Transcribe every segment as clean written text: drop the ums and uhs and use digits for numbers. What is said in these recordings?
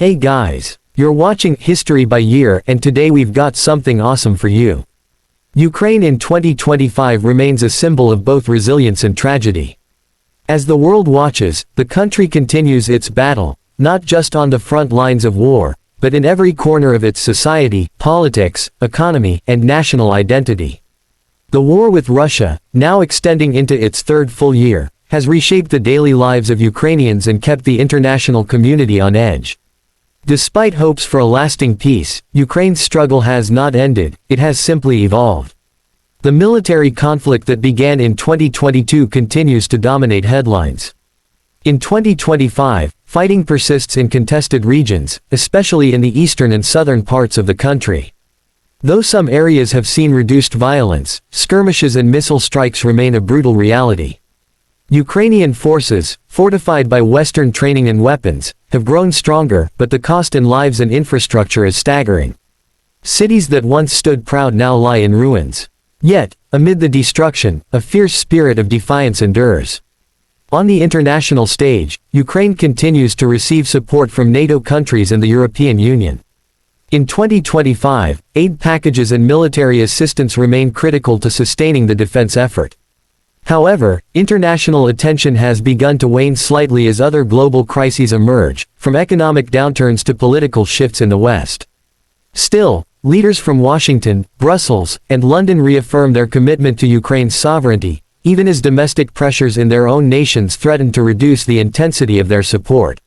Hey guys, you're watching History by Year, and today we've got something awesome for you. Ukraine in 2025 remains a symbol of both resilience and tragedy. As the world watches, the country continues its battle, not just on the front lines of war, but in every corner of its society, politics, economy, and national identity. The war with Russia, now extending into its third full year, has reshaped the daily lives of Ukrainians and kept the international community on edge. Despite hopes for a lasting peace, Ukraine's struggle has not ended, it has simply evolved. The military conflict that began in 2022 continues to dominate headlines. In 2025, fighting persists in contested regions, especially in the eastern and southern parts of the country. Though some areas have seen reduced violence, skirmishes and missile strikes remain a brutal reality. Ukrainian forces, fortified by Western training and weapons, have grown stronger, but the cost in lives and infrastructure is staggering. Cities that once stood proud now lie in ruins. Yet, amid the destruction, a fierce spirit of defiance endures. On the international stage, Ukraine continues to receive support from NATO countries and the European Union. In 2025, aid packages and military assistance remain critical to sustaining the defense effort. However, international attention has begun to wane slightly as other global crises emerge, from economic downturns to political shifts in the West. Still, leaders from Washington, Brussels, and London reaffirm their commitment to Ukraine's sovereignty, even as domestic pressures in their own nations threaten to reduce the intensity of their support.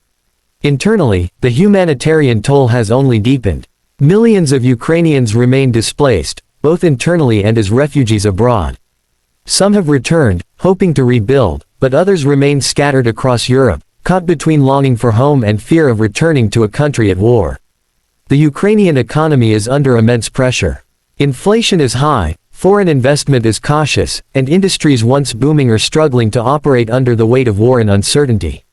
Internally, the humanitarian toll has only deepened. Millions of Ukrainians remain displaced, both internally and as refugees abroad. Some have returned, hoping to rebuild, but others remain scattered across Europe, caught between longing for home and fear of returning to a country at war. The Ukrainian economy is under immense pressure. Inflation is high, foreign investment is cautious, and industries once booming are struggling to operate under the weight of war and uncertainty.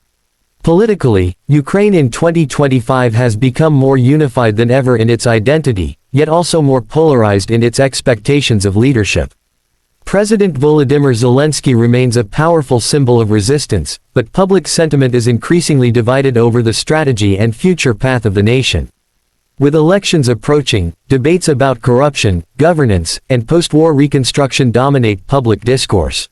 Politically, Ukraine in 2025 has become more unified than ever in its identity, yet also more polarized in its expectations of leadership. President Volodymyr Zelensky remains a powerful symbol of resistance, but public sentiment is increasingly divided over the strategy and future path of the nation. With elections approaching, debates about corruption, governance, and post-war reconstruction dominate public discourse.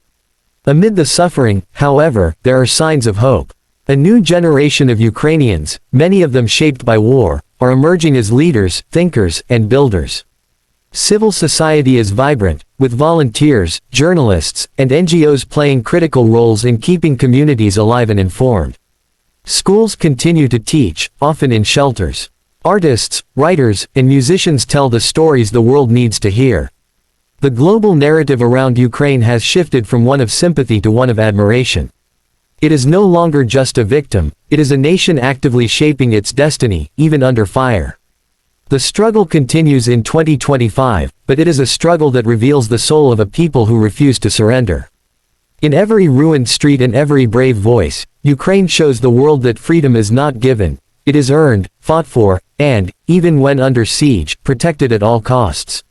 Amid the suffering, however, there are signs of hope. A new generation of Ukrainians, many of them shaped by war, are emerging as leaders, thinkers, and builders. Civil society is vibrant, with volunteers, journalists, and NGOs playing critical roles in keeping communities alive and informed. Schools continue to teach, often in shelters. Artists, writers, and musicians tell the stories the world needs to hear. The global narrative around Ukraine has shifted from one of sympathy to one of admiration. It is no longer just a victim, it is a nation actively shaping its destiny, even under fire. The struggle continues in 2025, but it is a struggle that reveals the soul of a people who refuse to surrender. In every ruined street and every brave voice, Ukraine shows the world that freedom is not given, it is earned, fought for, and, even when under siege, protected at all costs.